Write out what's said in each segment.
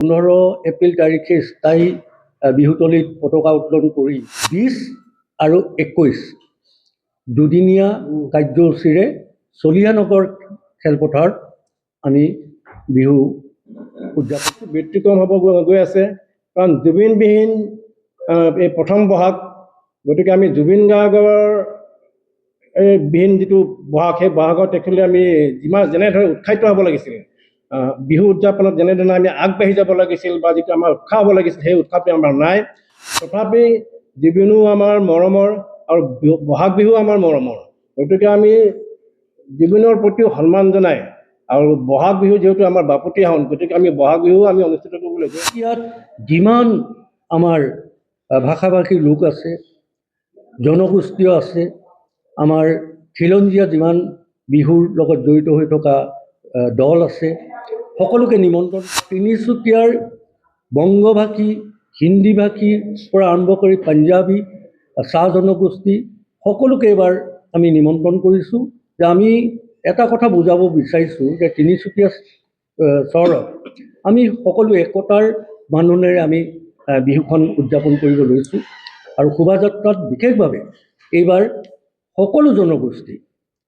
15 এপ্ৰিল তাৰিখে স্থায়ী বিহুতলীত পতাকা উত্তোলন কৰি 20 আৰু 21 দুদিনীয়া কাৰ্যসূচীৰে চলিয়ানগৰ খেলপথাৰত আমি বিহু উদযাপন ব্যতিক্ৰম হ'ব গৈ আছে। কাৰণ জুবিনবিহীন এই প্ৰথম বহাগ, গতিকে আমি জুবিন গাৰ্গৰ এই বিহীন যিটো বহাগ, সেই বহাগত একচুৱেলি আমি যেনেদৰে উৎসাহিত হ'ব লাগিছিল, বিহু উদযাপনত যেনেধৰণে আমি আগবাঢ়ি যাব লাগিছিল বা যিটো আমাৰ উৎসাহ হ'ব লাগিছিল, সেই উৎসাহটো আমাৰ নাই। তথাপি জুবিনো আমাৰ মৰমৰ আৰু বহাগ বিহু আমাৰ মৰমৰ, গতিকে আমি জুবিনৰ প্ৰতিও সন্মান জনাই আৰু বহাগ বিহু যিহেতু আমাৰ বাপতিসাহোন, গতিকে আমি বহাগ বিহু আমি অনুষ্ঠিত কৰিবলৈ গৈ ইয়াত যিমান আমাৰ ভাষা-ভাষীৰ লোক আছে, জনগোষ্ঠীয় আছে, আমাৰ খিলঞ্জীয়া যিমান বিহুৰ লগত জড়িত হৈ থকা দল আছে, সকলোকে নিমন্ত্ৰণ। তিনিচুকীয়াৰ বংগভাষী, হিন্দীভাষীৰ পৰা আৰম্ভ কৰি পাঞ্জাবী, চাহ জনগোষ্ঠী সকলোকে এইবাৰ আমি নিমন্ত্ৰণ কৰিছোঁ যে আমি এটা কথা বুজাব বিচাৰিছোঁ যে তিনিচুকীয়া চহৰত আমি সকলো একতাৰ বান্ধোনেৰে আমি বিহুখন উদযাপন কৰিব লৈছোঁ। আৰু শোভাযাত্ৰাত বিশেষভাৱে এইবাৰ সকলো জনগোষ্ঠী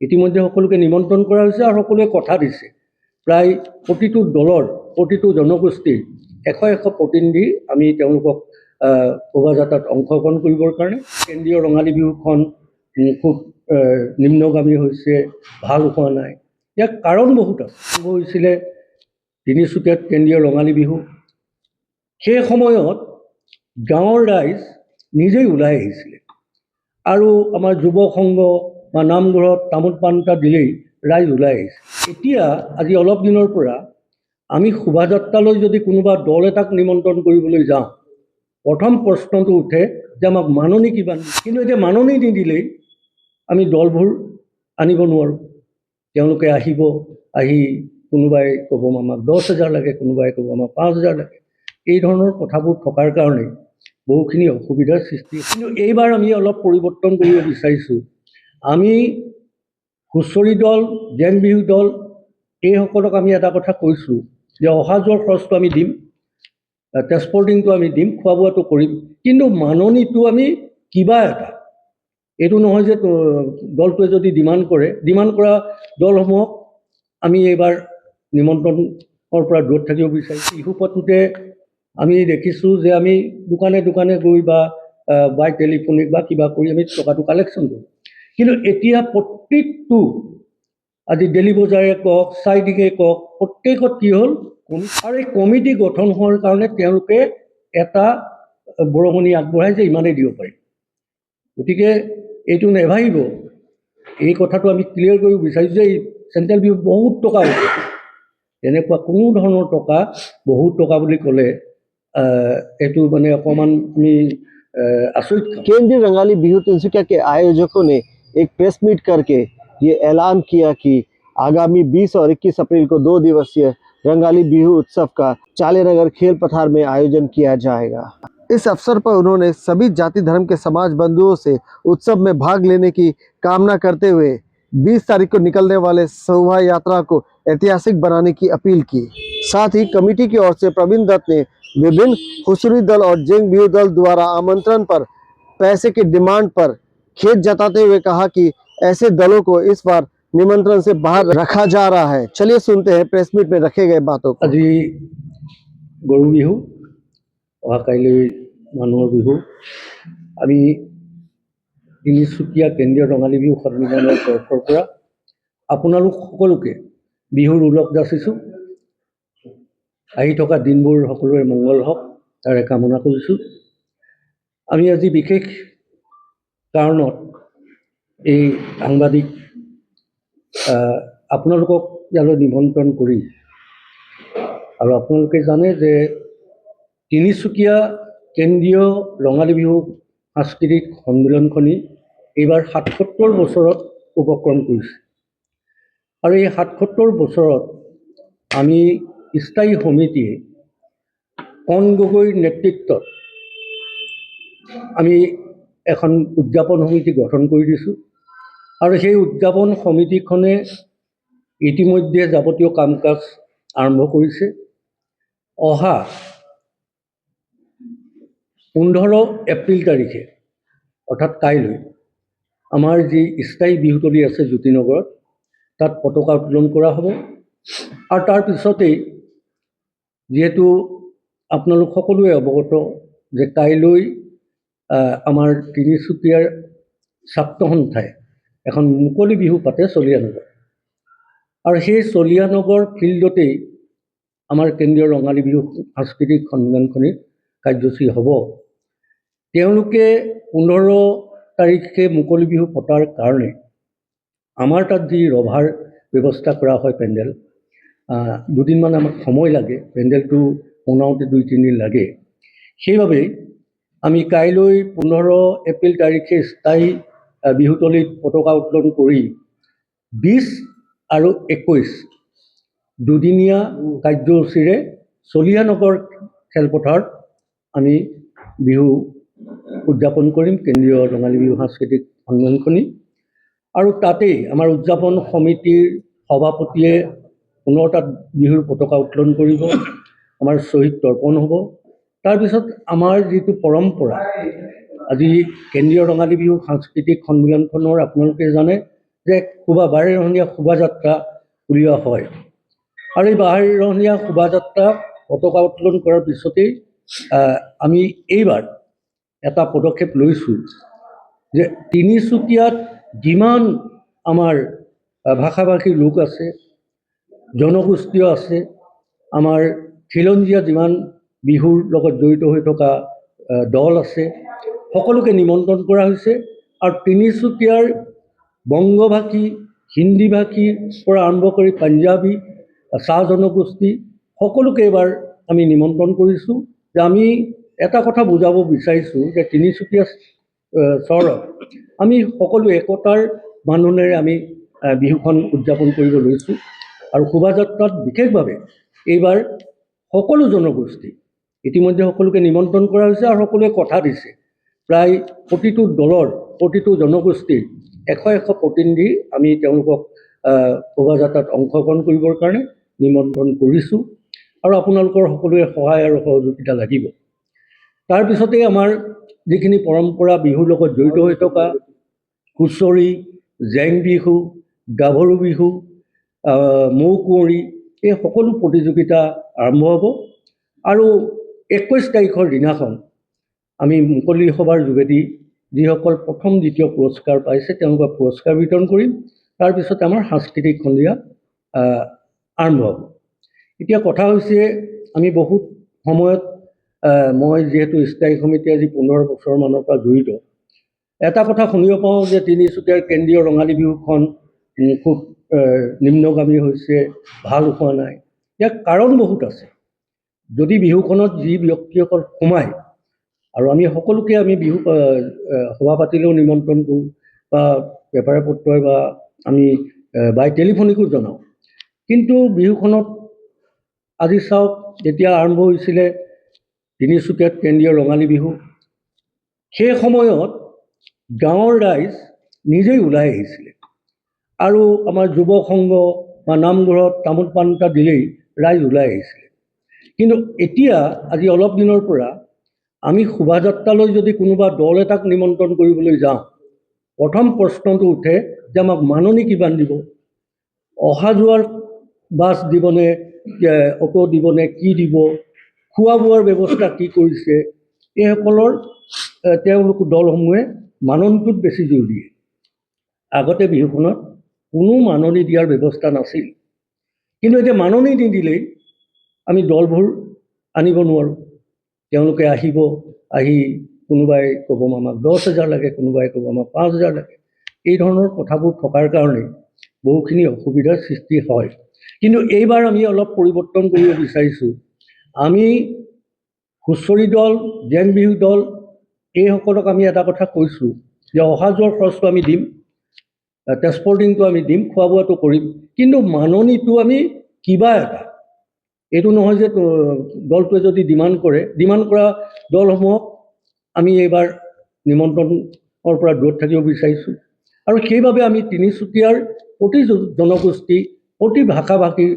ইতিমধ্যে সকলোকে নিমন্ত্ৰণ কৰা হৈছে আৰু সকলোৱে কথা দিছে প্ৰায় প্ৰতিটো দলৰ, প্ৰতিটো জনগোষ্ঠীৰ এশ প্ৰতিনিধি আমি তেওঁলোকক শোভাযাত্ৰাত অংশগ্ৰহণ কৰিবৰ কাৰণে। কেন্দ্ৰীয় ৰঙালী বিহুখন খুব নিম্নগামী হৈছে, ভাল হোৱা নাই। ইয়াৰ কাৰণ বহুত আছে। হৈছিলে তিনিচুকীয়াত কেন্দ্ৰীয় ৰঙালী বিহু, সেই সময়ত গাঁৱৰ ৰাইজ নিজেই ওলাই আহিছিলে আৰু আমাৰ যুৱক সংঘ বা নামঘৰত তামোল পাণ এটা দিলেই ৰাইজ ওলাই আহিছে। এতিয়া আজি অলপ দিনৰ পৰা আমি শোভাযাত্ৰালৈ যদি কোনোবা দল এটাক নিমন্ত্ৰণ কৰিবলৈ যাওঁ, প্ৰথম প্ৰশ্নটো উঠে যে আমাক মাননি কিমান। কিন্তু এতিয়া মাননি নিদিলেই আমি দলবোৰ আনিব নোৱাৰোঁ। তেওঁলোকে আহিব, আহি কোনোবাই ক'ব আমাক 10,000 লাগে, কোনোবাই ক'ব আমাক 5,000 লাগে। এই ধৰণৰ কথাবোৰ থকাৰ কাৰণে বহুখিনি অসুবিধাৰ সৃষ্টি। কিন্তু এইবাৰ আমি অলপ পৰিৱৰ্তন কৰিব বিচাৰিছোঁ। আমি হুঁচৰি দল, জেং বিহু দল এইসকলক আমি এটা কথা কৈছোঁ যে অহা যোৱাৰ খৰচটো আমি দিম, ট্ৰেন্সপৰ্টিংটো আমি দিম, খোৱা বোৱাটো কৰিম, কিন্তু মাননিটো আমি কিবা এটা, এইটো নহয় যে দলটোৱে যদি ডিমাণ্ড কৰা দলসমূহক আমি এইবাৰ নিমন্ত্ৰণৰ পৰা দূৰত থাকিব বিচাৰিছোঁ। বিহু পাতোঁতে আমি দেখিছোঁ যে আমি দোকানে দোকানে গৈ বা বাই টেলিফোনিক বা কিবা কৰি আমি টকাটো কালেকশ্যন কৰোঁ। কিন্তু এতিয়া প্ৰত্যেকটো আজি ডেলি বজাৰে কওক, চাইডিঙে কওক, প্ৰত্যেকত কি হ'ল আৰু এই কমিটি গঠন হোৱাৰ কাৰণে তেওঁলোকে এটা বৰঙণি আগবঢ়াই যে ইমানেই দিব পাৰিম। গতিকে এইটো নেভাবিব, এই কথাটো আমি ক্লিয়াৰ কৰিব বিচাৰিছোঁ যে এই চেণ্ট্ৰেল বিহু বহুত টকা হৈছে, তেনেকুৱা কোনো ধৰণৰ টকা, বহুত টকা বুলি ক'লে এইটো মানে অকণমান আমি आश्रित। केंद्रीय रंगाली बिहू तिनसुकिया के आयोजकों ने एक प्रेस मीट करके ये ऐलान किया कि आगामी 20 और 21 अप्रैल को 2 दिवसीय रंगाली बिहू उत्सव का चालेनगर खेल पथार में आयोजन किया जाएगा। इस अवसर पर उन्होंने सभी जाति धर्म के समाज बंधुओं से उत्सव में भाग लेने की कामना करते हुए 20 तारीख को निकलने वाले शोभा यात्रा को ऐतिहासिक बनाने की अपील की। साथ ही कमेटी की ओर से प्रवीण दत्त ने विभिन्न हुसरी दल और जेंग बिहू दल द्वारा आमंत्रण पर पैसे की डिमांड पर खेद जताते हुए कहा कि ऐसे दलों को इस बार निमंत्रण से बाहर रखा जा रहा है। चलिए सुनते हैं प्रेस मीट में रखे गए बातों को। আজি গৰু বিহু, অহাকাইলৈ মানুহৰ বিহু। আমি তিনিচুকীয়া কেন্দ্ৰীয় ৰঙালী বিহু সন্মিলনৰ তৰফৰ পৰা আপোনালোক সকলোকে বিহুৰ ওলগ যাচিছোঁ। আহি থকা দিনবোৰ সকলোৰে মংগল হওক তাৰে কামনা কৰিছোঁ। আমি আজি বিশেষ কাৰণত এই সাংবাদিক আপোনালোকক ইয়ালৈ নিমন্ত্ৰণ কৰি, আৰু আপোনালোকে জানে যে তিনিচুকীয়া কেন্দ্ৰীয় ৰঙালী বিহু সাংস্কৃতিক সন্মিলনখনি এইবাৰ ৭৭ বছৰত উপক্ৰম কৰিছে। আৰু এই ৭৭ বছৰত আমি স্থায়ী সমিতিয়ে কণ গগৈৰ নেতৃত্বত আমি এখন উদযাপন সমিতি গঠন কৰি দিছোঁ। আৰু সেই উদযাপন সমিতিখনে ইতিমধ্যে যাৱতীয় কাম কাজ আৰম্ভ কৰিছে। অহা 15 এপ্ৰিল তাৰিখে অৰ্থাৎ কাইলৈ আমাৰ যি স্থায়ী বিহুতলী আছে জ্যোতিনগৰত তাত পতাকা উত্তোলন কৰা হ'ব। আৰু তাৰ পিছতেই যিহেতু আপোনালোক সকলোৱে অৱগত যে কাইলৈ আমাৰ তিনিচুকীয়াৰ ছাত্ৰ সন্থাই এখন মুকলি বিহু পাতে চলিয়ানগৰ, আৰু সেই চলিয়ানগৰ ফিল্ডতেই আমাৰ কেন্দ্ৰীয় ৰঙালী বিহু সাংস্কৃতিক সন্মিলনখনিৰ কাৰ্যসূচী হ'ব। তেওঁলোকে 15 তাৰিখে মুকলি বিহু পতাৰ কাৰণে আমাৰ তাত যি ৰভাৰ ব্যৱস্থা কৰা হয় পেণ্ডেল, দুদিনমান আমাক সময় লাগে, পেণ্ডেলটো বনাওঁতে 2-3 দিন লাগে। সেইবাবেই আমি কাইলৈ 15 এপ্ৰিল তাৰিখে স্থায়ী বিহুতলীত পতাকা উত্তোলন কৰি 20 আৰু 21 দুদিনীয়া কাৰ্যসূচীৰে চলিয়ানগৰ খেলপথাৰত আমি বিহু উদযাপন কৰিম, কেন্দ্ৰীয় ৰঙালী বিহু সাংস্কৃতিক সন্মিলনখনি। আৰু তাতেই আমাৰ উদযাপন সমিতিৰ সভাপতিয়ে পুনৰ তাত বিহুৰ পতাকা উত্তোলন কৰিব, আমাৰ শ্বহীদ তৰ্পণ হ'ব। তাৰপিছত আমাৰ যিটো পৰম্পৰা, আজি কেন্দ্ৰীয় ৰঙালী বিহু সাংস্কৃতিক সন্মিলনখনৰ আপোনালোকে জানে যে বাৰেৰহণীয়া শোভাযাত্ৰা উলিওৱা হয়, আৰু এই বাৰেৰহণীয়া শোভাযাত্ৰা পতাকা উত্তোলন কৰাৰ পিছতেই আমি এইবাৰ এটা পদক্ষেপ লৈছোঁ যে তিনিচুকীয়াত যিমান আমাৰ ভাষা-ভাষীৰ লোক আছে, জনগোষ্ঠীয় আছে, আমাৰ খিলঞ্জীয়া যিমান বিহুৰ লগত জড়িত হৈ থকা দল আছে, সকলোকে নিমন্ত্ৰণ কৰা হৈছে। আৰু তিনিচুকীয়াৰ বংগভাষী, হিন্দীভাষীৰ পৰা আৰম্ভ কৰি পাঞ্জাবী, চাহ জনগোষ্ঠী সকলোকে এইবাৰ আমি নিমন্ত্ৰণ কৰিছোঁ যে আমি এটা কথা বুজাব বিচাৰিছোঁ যে তিনিচুকীয়া চহৰত আমি সকলো একতাৰ বান্ধোনেৰে আমি বিহুখন উদযাপন কৰিব লৈছোঁ। আৰু শোভাযাত্ৰাত বিশেষভাৱে এইবাৰ সকলো জনগোষ্ঠী ইতিমধ্যে সকলোকে নিমন্ত্ৰণ কৰা হৈছে, আৰু সকলোৱে কথা দিছে প্ৰায় প্ৰতিটো দলৰ, প্ৰতিটো জনগোষ্ঠীৰ 100 প্ৰতিনিধি আমি তেওঁলোকক শোভাযাত্ৰাত অংশগ্ৰহণ কৰিবৰ কাৰণে নিমন্ত্ৰণ কৰিছোঁ। আৰু আপোনালোকৰ সকলোৰে সহায় আৰু সহযোগিতা লাগিব। তাৰপিছতেই আমাৰ যিখিনি পৰম্পৰা বিহুৰ লগত জড়িত হৈ থকা হুঁচৰি, জেং বিহু, গাভৰু বিহু, মৌ কুঁৱৰী, এই সকলো প্ৰতিযোগিতা আৰম্ভ হ'ব। আৰু 21 তাৰিখৰ দিনাখন আমি মুকলি সভাৰ যোগেদি যিসকল প্ৰথম দ্বিতীয় পুৰস্কাৰ পাইছে তেওঁলোকক পুৰস্কাৰ বিতৰণ কৰিম। তাৰপিছতে আমাৰ সাংস্কৃতিক সন্ধিয়া আৰম্ভ হ'ব। এতিয়া কথা হৈছে আমি বহুত সময়ত মই যিহেতু স্থায়ী সমিতি আজি 15 বছৰমানৰ পৰা জড়িত, এটা কথা শুনিব পাওঁ যে তিনিচুকীয়াৰ কেন্দ্ৰীয় ৰঙালী বিহুখন খুব নিম্নগামী হৈছে, ভাল হোৱা নাই। ইয়াৰ কাৰণ বহুত আছে। যদি বিহুখনত যি ব্যক্তিসকল সোমায়, আৰু আমি সকলোকে আমি বিহু সভা পাতিলেও নিমন্ত্ৰণ কৰোঁ বা পেপাৰে পত্ৰই বা আমি বাই টেলিফোনিকো জনাওঁ, কিন্তু বিহুখনত আজি চাওক, যেতিয়া আৰম্ভ হৈছিলে তিনিচুকীয়াত কেন্দ্ৰীয় ৰঙালী বিহু, সেই সময়ত গাঁৱৰ ৰাইজ নিজেই ওলাই আহিছিলে, আৰু আমাৰ যুৱ সংঘ বা নামঘৰত তামোল পাণ এটা দিলেই ৰাইজ ওলাই আহিছিলে। কিন্তু এতিয়া আজি অলপ দিনৰ পৰা আমি শোভাযাত্ৰালৈ যদি কোনোবা দল এটাক নিমন্ত্ৰণ কৰিবলৈ যাওঁ, প্ৰথম প্ৰশ্নটো উঠে যে আমাক মাননি কিমান দিব, অহা যোৱাৰ বাছ দিবনে, অটো দিবনে, কি দিব, খোৱা বোৱাৰ ব্যৱস্থা কি কৰিছে, এইসকলৰ তেওঁলোক দলসমূহে মাননিটোত বেছি জোৰ দিয়ে। আগতে বিহুখনত কোনো মাননি দিয়াৰ ব্যৱস্থা নাছিল, কিন্তু এতিয়া মাননি নিদিলেই আমি দলবোৰ আনিব নোৱাৰোঁ। তেওঁলোকে আহিব, আহি কোনোবাই ক'ব আমাক 10,000 লাগে, কোনোবাই ক'ব আমাক 5,000 লাগে। এই ধৰণৰ কথাবোৰ থকাৰ কাৰণে বহুখিনি অসুবিধাৰ সৃষ্টি হয়। কিন্তু এইবাৰ আমি অলপ পৰিৱৰ্তন কৰিব বিচাৰিছোঁ। আমি হুঁচৰি দল, জেং বিহু দল, এইসকলক আমি এটা কথা কৈছোঁ যে অহা যোৱাৰ খৰচটো আমি দিম, ট্ৰেন্সপৰ্টিংটো আমি দিম, খোৱা বোৱাটো কৰিম, কিন্তু মাননিটো আমি কিবা এটা, এইটো নহয় যে দলটোৱে যদি ডিমাণ্ড কৰা দলসমূহক আমি এইবাৰ নিমন্ত্ৰণৰ পৰা দূৰত থাকিব বিচাৰিছোঁ। আৰু সেইবাবে আমি তিনিচুকীয়াৰ প্ৰতি জনগোষ্ঠী, প্ৰতি ভাষা ভাষীৰ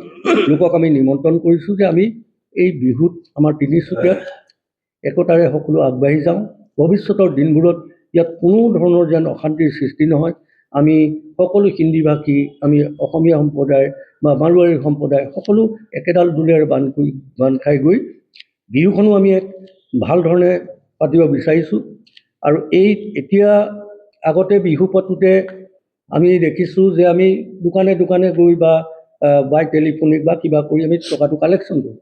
লোকক আমি নিমন্ত্ৰণ কৰিছোঁ যে আমি এই বিহুত আমাৰ তিনিচুকীয়াত একতাৰে সকলো আগবাঢ়ি যাওঁ। ভৱিষ্যতৰ দিনবোৰত ইয়াত কোনো ধৰণৰ যেন অশান্তিৰ সৃষ্টি নহয়। আমি সকলো হিন্দীভাষী, আমি অসমীয়া সম্প্ৰদায় বা মাৰোৱাৰী সম্প্ৰদায় সকলো একেডাল ডোলেৰে বান্ধ খাই গৈ বিহুখনো আমি এক ভাল ধৰণে পাতিব বিচাৰিছোঁ। আৰু এতিয়া আগতে বিহু পাতোঁতে আমি দেখিছোঁ যে আমি দোকানে দোকানে গৈ বা বাই টেলিফোনিক বা কিবা কৰি আমি টকাটো কালেকশ্যন কৰোঁ।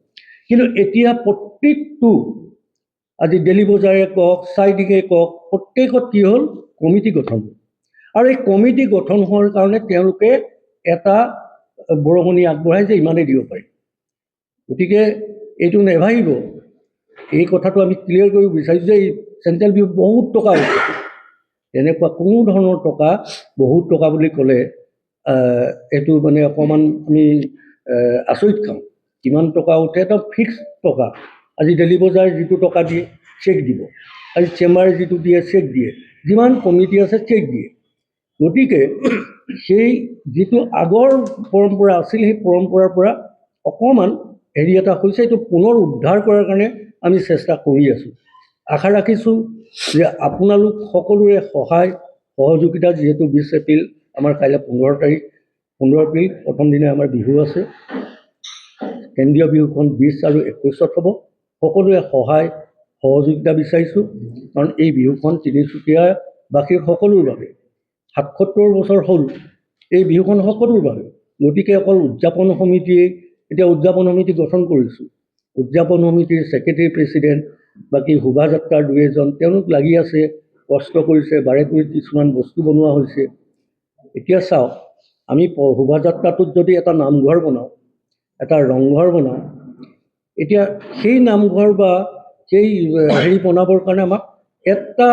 কিন্তু এতিয়া প্ৰত্যেকটো আজি ডেলি বজাৰে কওক, চাইডিঙে কওক, প্ৰত্যেকত কি হ'ল কমিটি গঠন হ'ল। আৰু এই কমিটি গঠন হোৱাৰ কাৰণে তেওঁলোকে এটা বৰঙণি আগবঢ়াই যে ইমানেই দিব পাৰি। গতিকে এইটো নেভাবিব, এই কথাটো আমি ক্লিয়াৰ কৰিব বিচাৰিছোঁ যে এই চেণ্ট্ৰেল বিহু বহুত টকা উঠে। তেনেকুৱা কোনো ধৰণৰ টকা, বহুত টকা বুলি ক'লে এইটো মানে অকণমান আমি আচৰিত খাওঁ। কিমান টকা উঠে এটা ফিক্স টকা। আজি ডেলি বজাৰ যিটো টকা দিয়ে চেক দিব, আজি চেম্বাৰে যিটো দিয়ে চেক দিয়ে, যিমান কমিটি আছে চেক দিয়ে। গতিকে সেই যিটো আগৰ পৰম্পৰা আছিল, সেই পৰম্পৰাৰ পৰা অকণমান হেৰি এটা হৈছে, এইটো পুনৰ উদ্ধাৰ কৰাৰ কাৰণে আমি চেষ্টা কৰি আছোঁ। আশা ৰাখিছোঁ যে আপোনালোক সকলোৰে সহায় সহযোগিতা, যিহেতু 20 এপ্ৰিল আমাৰ কাইলৈ 15 এপ্ৰিল প্ৰথম দিনা আমাৰ বিহু আছে। কেন্দ্ৰীয় বিহুখন 20 আৰু 21 হ'ব। সকলোৰে সহায় সহযোগিতা বিচাৰিছোঁ, কাৰণ এই বিহুখন তিনিচুকীয়াবাসীৰ সকলোৰ বাবে 77 বছৰ হ'ল এই বিহুখন সকলোৰ বাবে। গতিকে অকল উদযাপন সমিতিয়ে, এতিয়া উদযাপন সমিতি গঠন কৰিছোঁ, উদযাপন সমিতিৰ ছেক্ৰেটাৰী প্ৰেছিডেণ্ট, বাকী শোভাযাত্ৰাৰ 2-এজন তেওঁলোক লাগি আছে, কষ্ট কৰিছে, বাৰে কৰি কিছুমান বস্তু বনোৱা হৈছে। এতিয়া চাওক, আমি শোভাযাত্ৰাটোত যদি এটা নামঘৰ বনাওঁ, এটা ৰংঘৰ বনাওঁ, এতিয়া সেই নামঘৰ বা সেই হেৰি বনাবৰ কাৰণে আমাক এটা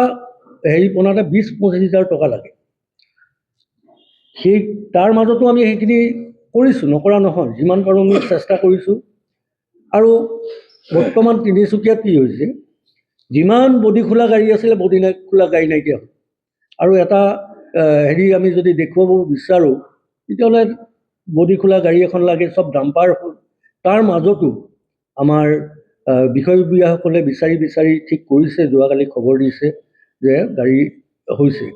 হেৰি বনালে 20-25 হাজাৰ টকা লাগে। তাৰ মাজতো আমি সেইখিনি কৰিছোঁ, নকৰা নহয়, যিমান পাৰোঁ আমি চেষ্টা কৰিছোঁ। আৰু বৰ্তমান তিনিচুকীয়াত কি হৈছে, যিমান বডি খোলা গাড়ী আছিলে বডি খোলা গাড়ী নাইকিয়া হ'ল। আৰু এটা হেৰি আমি যদি দেখুৱাব বিচাৰোঁ, তেতিয়াহ'লে বডি খোলা গাড়ী এখন লাগে, চব ডাম্পাৰ হ'ল। তাৰ মাজতো আমাৰ বিষয়ববীয়াসকলে বিচাৰি ঠিক কৰিছে, যোৱাকালি খবৰ দিছে যে গাড়ী হৈছে।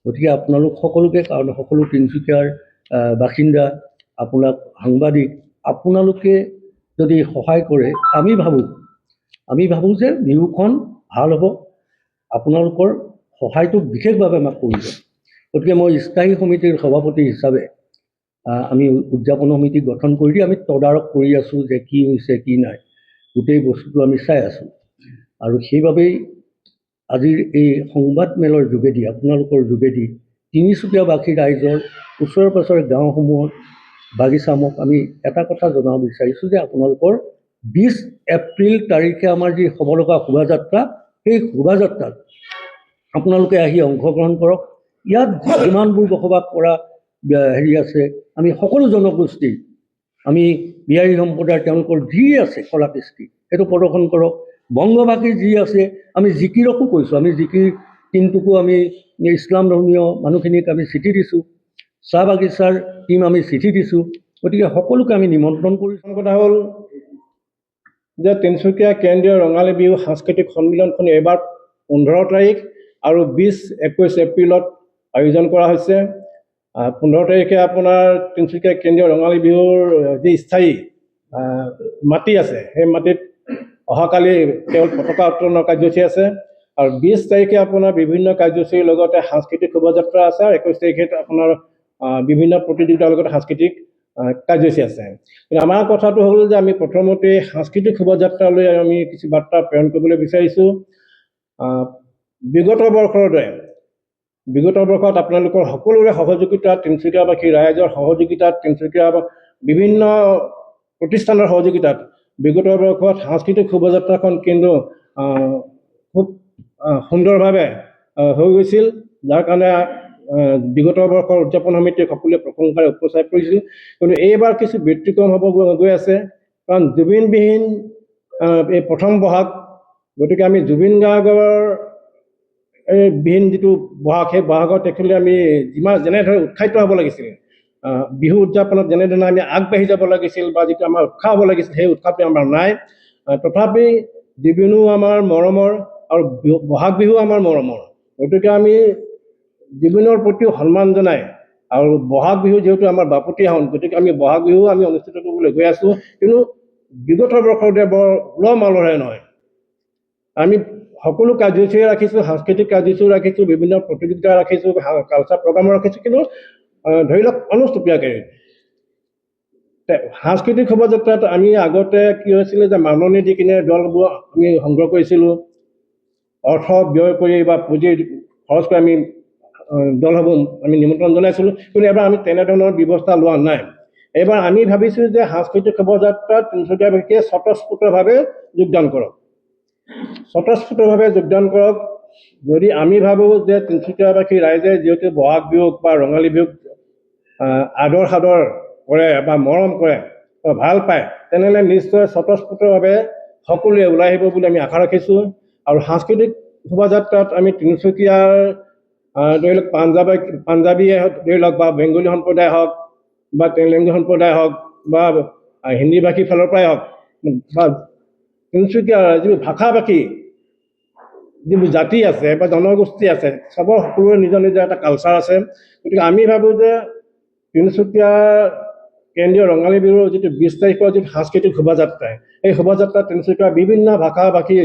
গতিকে আপোনালোক সকলোকে, কাৰণ সকলো তিনিচুকীয়াৰ বাসিন্দা, আপোনাক সাংবাদিক, আপোনালোকে যদি সহায় কৰে, আমি ভাবোঁ যে বিহুখন ভাল হ'ব। আপোনালোকৰ সহায়টো বিশেষভাৱে আমাক প্ৰয়োজন। গতিকে মই স্থায়ী সমিতিৰ সভাপতি হিচাপে আমি উদযাপন সমিতি গঠন কৰি আমি তদাৰক কৰি আছোঁ যে কি হৈছে কি নাই, গোটেই বস্তুটো আমি চাই আছোঁ। আৰু সেইবাবেই আজিৰ এই সংবাদমেলৰ যোগেদি, আপোনালোকৰ যোগেদি তিনিচুকীয়াবাসী ৰাইজৰ ওচৰে পাঁজৰে গাঁওসমূহত বাগিচামক আমি এটা কথা জনাব বিচাৰিছোঁ যে আপোনালোকৰ 20 এপ্ৰিল তাৰিখে আমাৰ যি হ'ব লগা শোভাযাত্ৰা, সেই শোভাযাত্ৰাত আপোনালোকে আহি অংশগ্ৰহণ কৰক। ইয়াত যিমানবোৰ বসবাস কৰা হেৰি আছে, আমি সকলো জনগোষ্ঠী, আমি বিহাৰী সম্প্ৰদায়ৰ তেওঁলোকৰ যি আছে কলা কৃষ্টি, সেইটো প্ৰদৰ্শন কৰক। বংগভাষীৰ যি আছে, আমি জিকিৰকো কৈছোঁ, আমি জিকিৰ টিমটোকো আমি ইছলাম ধৰ্মীয় মানুহখিনিক আমি চিঠি দিছোঁ, চাহ বাগিচাৰ টিম আমি চিঠি দিছোঁ। গতিকে সকলোকে আমি নিমন্ত্ৰণ কৰিছোঁ। কথা হ'ল যে তিনিচুকীয়া কেন্দ্ৰীয় ৰঙালী বিহু সাংস্কৃতিক সন্মিলনখন এইবাৰ 15 তাৰিখ আৰু 20-21 এপ্ৰিলত আয়োজন কৰা হৈছে। 15 তাৰিখে আপোনাৰ তিনিচুকীয়া কেন্দ্ৰীয় ৰঙালী বিহুৰ যি স্থায়ী মাটি আছে, সেই মাটিত অহাকালি কেৱল পতাকা উত্তোলনৰ কাৰ্যসূচী আছে। আৰু 20 তাৰিখে আপোনাৰ বিভিন্ন কাৰ্যসূচীৰ লগতে সাংস্কৃতিক শোভাযাত্ৰা আছে। আৰু 21 তাৰিখে আপোনাৰ বিভিন্ন প্ৰতিযোগিতাৰ লগতে সাংস্কৃতিক কাৰ্যসূচী আছে। কিন্তু আমাৰ কথাটো হ'ল যে আমি প্ৰথমতে সাংস্কৃতিক শোভাযাত্ৰালৈ আমি কিছু বাৰ্তা প্ৰেৰণ কৰিবলৈ বিচাৰিছোঁ। বিগত বৰ্ষত আপোনালোকৰ সকলোৰে সহযোগিতাত, তিনিচুকীয়াবাসী ৰাইজৰ সহযোগিতাত, তিনিচুকীয়া বিভিন্ন প্ৰতিষ্ঠানৰ সহযোগিতাত বিগত বৰ্ষত সাংস্কৃতিক শোভাযাত্ৰাখন কিন্তু খুব সুন্দৰভাৱে হৈ গৈছিল, যাৰ কাৰণে বিগত বৰ্ষৰ উদযাপন সমিতিয়ে সকলোৱে প্ৰশংসাৰে উপচাই পৰিছিল। কিন্তু এইবাৰ কিছু ব্যতিক্ৰম হ'ব গৈ আছে, কাৰণ জুবিনবিহীন এই প্ৰথম বহাগ। গতিকে আমি জুবিন গাৰ্গৰ বিহীন যিটো বহাগ, সেই বহাগত একচুৱেলি আমি যেনেদৰে উৎসাহিত হ'ব লাগিছিল, বিহু উদযাপনত যেনেধৰণে আমি আগবাঢ়ি যাব লাগিছিল বা যিটো আমাৰ উৎসাহ হ'ব লাগিছিল, সেই উৎসাহটো আমাৰ নাই। তথাপি জুবিনো আমাৰ মৰমৰ আৰু বহাগ বিহু আমাৰ মৰমৰ, গতিকে আমি জুবিনৰ প্ৰতিও সন্মান জনাই আৰু বহাগ বিহু যিহেতু আমাৰ বাপতিসাহোন, গতিকে আমি বহাগ বিহু আমি অনুষ্ঠিত কৰিবলৈ গৈ আছোঁ। কিন্তু বিগত বৰ্ষতে বৰ উলহ মালহেৰে নহয়, আমি সকলো কাৰ্যসূচী ৰাখিছোঁ, সাংস্কৃতিক কাৰ্যসূচী ৰাখিছোঁ, বিভিন্ন প্ৰতিযোগিতা ৰাখিছোঁ, কালচাৰ প্ৰগ্ৰামো ৰাখিছোঁ, কিন্তু ধৰি লওক অনুষ্টুপীয়াকৈ সাংস্কৃতিক শোভাযাত্ৰাত আমি আগতে কি হৈছিলে যে মাননি দি কিনে দলবোৰ আমি সংগ্ৰহ কৰিছিলোঁ, অৰ্থ ব্যয় কৰি বা পুঁজি খৰচ কৰি আমি দলসমূহ আমি নিমন্ত্ৰণ জনাইছিলোঁ। কিন্তু এবাৰ আমি তেনেধৰণৰ ব্যৱস্থা লোৱা নাই। এইবাৰ আমি ভাবিছোঁ যে সাংস্কৃতিক শোভাযাত্ৰাত তিনিচুকীয়াবাসীয়ে স্বতঃস্ফূৰ্তভাৱে যোগদান কৰক, স্বতঃস্ফূৰ্তভাৱে যোগদান কৰক। যদি আমি ভাবোঁ যে তিনিচুকীয়াবাসী ৰাইজে যিহেতু বহাগ বিহুক বা ৰঙালী বিহুক আদৰ সাদৰ কৰে বা মৰম কৰে, ভাল পায়, তেনেহ'লে নিশ্চয় স্বতঃস্ফূৰ্তভাৱে সকলোৱে ওলাই আহিব বুলি আমি আশা ৰাখিছোঁ। আৰু সাংস্কৃতিক শোভাযাত্ৰাত আমি তিনিচুকীয়াৰ ধৰি লওক পাঞ্জাবীয়ে ধৰি লওক বা বেংগলী সম্প্ৰদায় হওক বা তেলেংগী সম্প্ৰদায় হওক বা হিন্দীভাষীৰ ফালৰ পৰাই হওক বা তিনিচুকীয়াৰ যিবোৰ ভাষাভাষী যিবোৰ জাতি আছে বা জনগোষ্ঠী আছে, চবৰ সকলোৰে নিজৰ নিজৰ এটা কালচাৰ আছে। গতিকে আমি ভাবোঁ যে তিনিচুকীয়া কেন্দ্ৰীয় ৰঙালী বিহুৰ যিটো 20 তাৰিখৰ যিটো সাংস্কৃতিক শোভাযাত্ৰা, এই শোভাযাত্ৰাত তিনিচুকীয়াৰ বিভিন্ন ভাষাভাষী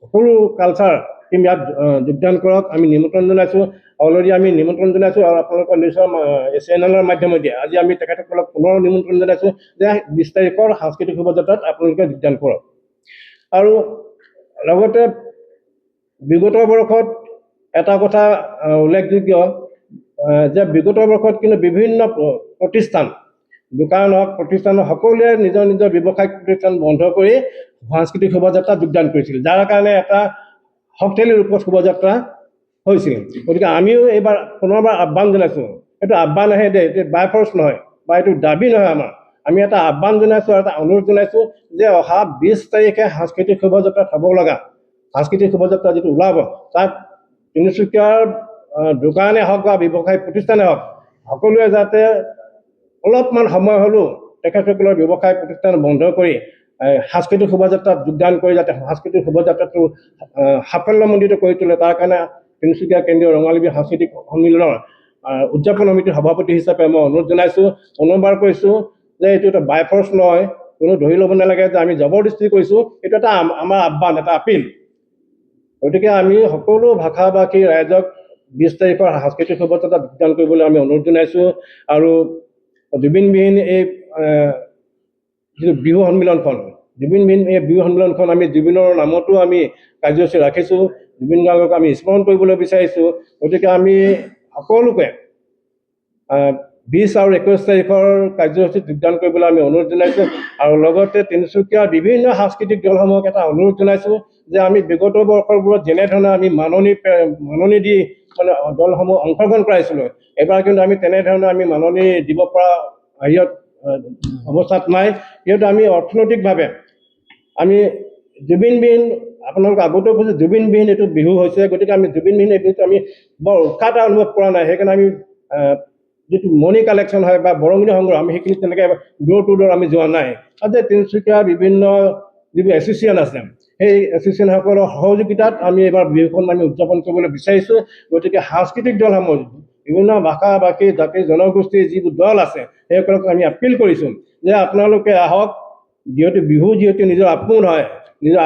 সকলো কালচাৰ টিম ইয়াত যোগদান কৰক, আমি নিমন্ত্ৰণ জনাইছোঁ। অলৰেডি আমি নিমন্ত্ৰণ জনাইছোঁ আৰু আপোনালোকৰ নিশ্চয় চেনেলৰ মাধ্যমেদি আজি আমি তেখেতসকলক পুনৰ নিমন্ত্ৰণ জনাইছোঁ যে 20 তাৰিখৰ সাংস্কৃতিক শোভাযাত্ৰাত আপোনালোকে যোগদান কৰক। আৰু লগতে বিগত বৰ্ষত এটা কথা উল্লেখযোগ্য যে বিগত বৰ্ষত কিন্তু বিভিন্ন প্ৰতিষ্ঠান, দোকান হওক প্ৰতিষ্ঠান সকলোৱে নিজৰ নিজৰ ব্যৱসায়িক প্ৰতিষ্ঠান বন্ধ কৰি সাংস্কৃতিক শোভাযাত্ৰাত যোগদান কৰিছিল, যাৰ কাৰণে এটা শক্তিশালী ৰূপত শোভাযাত্ৰা হৈছিল। গতিকে আমিও এইবাৰ পুনৰবাৰ আহ্বান জনাইছোঁ, এইটো আহ্বান আহে দেই, এইটো বাই ফৰ্চ নহয় বা এইটো দাবী নহয় আমাৰ, আমি এটা আহ্বান জনাইছোঁ আৰু এটা অনুৰোধ জনাইছোঁ যে অহা 20 তাৰিখে সাংস্কৃতিক শোভাযাত্ৰাত হ'ব লগা সাংস্কৃতিক শোভাযাত্ৰা যিটো ওলাব, তাত তিনিচুকীয়াৰ দোকানে হওক বা ব্যৱসায়িক প্ৰতিষ্ঠানে হওক সকলোৱে যাতে অলপমান সময় হ'লেও তেখেতসকলৰ ব্যৱসায় প্ৰতিষ্ঠান বন্ধ কৰি সাংস্কৃতিক শোভাযাত্ৰাত যোগদান কৰি যাতে সাংস্কৃতিক শোভাযাত্ৰাটো সাফল্যমণ্ডিত কৰি তোলে, তাৰ কাৰণে তিনিচুকীয়া কেন্দ্ৰীয় ৰঙালী বিহু সাংস্কৃতিক সন্মিলনৰ উদযাপন সমিতিৰ সভাপতি হিচাপে মই অনুৰোধ জনাইছোঁ। পুনৰবাৰ কৈছোঁ যে এইটো এটা বাই ফৰ্চ নহয়, কোনো ধৰি ল'ব নালাগে যে আমি জবৰদস্তি কৰিছোঁ, এইটো এটা আমাৰ আহ্বান, এটা আপিল। গতিকে আমি সকলো ভাষাভাষী ৰাইজক 20 তাৰিখৰ সাংস্কৃতিক শোভাযাত্ৰাত যোগদান কৰিবলৈ আমি অনুৰোধ জনাইছোঁ। আৰু জুবিনবিহীন এই যিটো বিহু সন্মিলনখন, জুবিনবিহীন এই বিহু সন্মিলনখন আমি জুবিনৰ নামতো আমি কাৰ্যসূচী ৰাখিছোঁ, জুবিন গাৰ্গক আমি স্মৰণ কৰিবলৈ বিচাৰিছোঁ। গতিকে আমি সকলোকে 20 আৰু 21 তাৰিখৰ কাৰ্যসূচীত যোগদান কৰিবলৈ আমি অনুৰোধ জনাইছোঁ। আৰু লগতে তিনিচুকীয়াৰ বিভিন্ন সাংস্কৃতিক দলসমূহক এটা অনুৰোধ জনাইছোঁ যে আমি বিগত বৰ্ষবোৰত যেনেধৰণে আমি মাননি দি মানে দলসমূহ অংশগ্ৰহণ কৰাইছিলোঁ, এবাৰ কিন্তু আমি তেনেধৰণে আমি মাননি দিব পৰা হেৰিয়ত অৱস্থাত নাই, যিহেতু আমি অৰ্থনৈতিকভাৱে আমি জুবিনবিহীন, আপোনালোক আগতেও কৈছোঁ জুবিনবিহীন এইটো বিহু হৈছে, গতিকে আমি জুবিনবিহীন এই বিহুটো আমি বৰ উৎসাহ এটা অনুভৱ কৰা নাই। সেইকাৰণে আমি যিটো মনি কালেকশ্যন হয় বা বৰঙণি সংগ্ৰহ, আমি সেইখিনি তেনেকৈ দূৰ টু দূৰ আমি যোৱা নাই। আৰু যে তিনিচুকীয়াৰ বিভিন্ন যিবোৰ এছ'চিয়েশ্যন আছে, সেই এছ'চিয়েশ্যনসকলৰ সহযোগিতাত আমি এইবাৰ বিহুখন আমি উদযাপন কৰিবলৈ বিচাৰিছোঁ। গতিকে সাংস্কৃতিক দলসমূহ বিভিন্ন ভাষা ভাষী জাতি জনগোষ্ঠীৰ যিবোৰ দল আছে সেইসকলক আমি আপিল কৰিছোঁ যে আপোনালোকে আহক, যিহেতু বিহু যিহেতু নিজৰ আপোন হয়, নিজৰ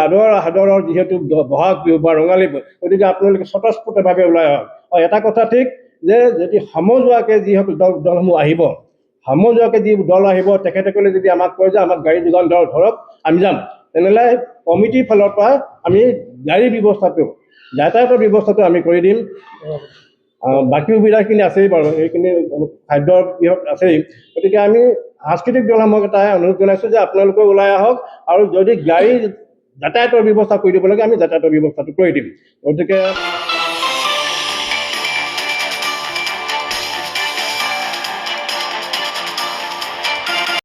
আদৰৰ যিহেতু বহাগ বিহু বা ৰঙালী বিহু, গতিকে আপোনালোকে স্বতঃস্ফূৰ্তভাৱে ওলাই আহক। আৰু এটা কথা ঠিক যে যদি সমজুৱাকৈ যিসকল দলসমূহ আহিব, সমজুৱাকৈ যি দল আহিব, তেখেতসকলে যদি আমাক কয় যে আমাক গাড়ী যোগান ধৰক আমি যাম, তেনেহ'লে কমিটিৰ ফালৰ পৰা আমি গাড়ীৰ ব্যৱস্থাটো, যাতায়াতৰ ব্যৱস্থাটো আমি কৰি দিম। বাকী সুবিধাখিনি আছেই বাৰু, সেইখিনি খাদ্যৰ বিহত আছেই। গতিকে আমি সাংস্কৃতিক দলসমূহক এটা অনুৰোধ জনাইছোঁ যে আপোনালোকে ওলাই আহক, আৰু যদি গাড়ী যাতায়াতৰ ব্যৱস্থা কৰি দিব লাগে আমি যাতায়াতৰ ব্যৱস্থাটো কৰি দিম। গতিকে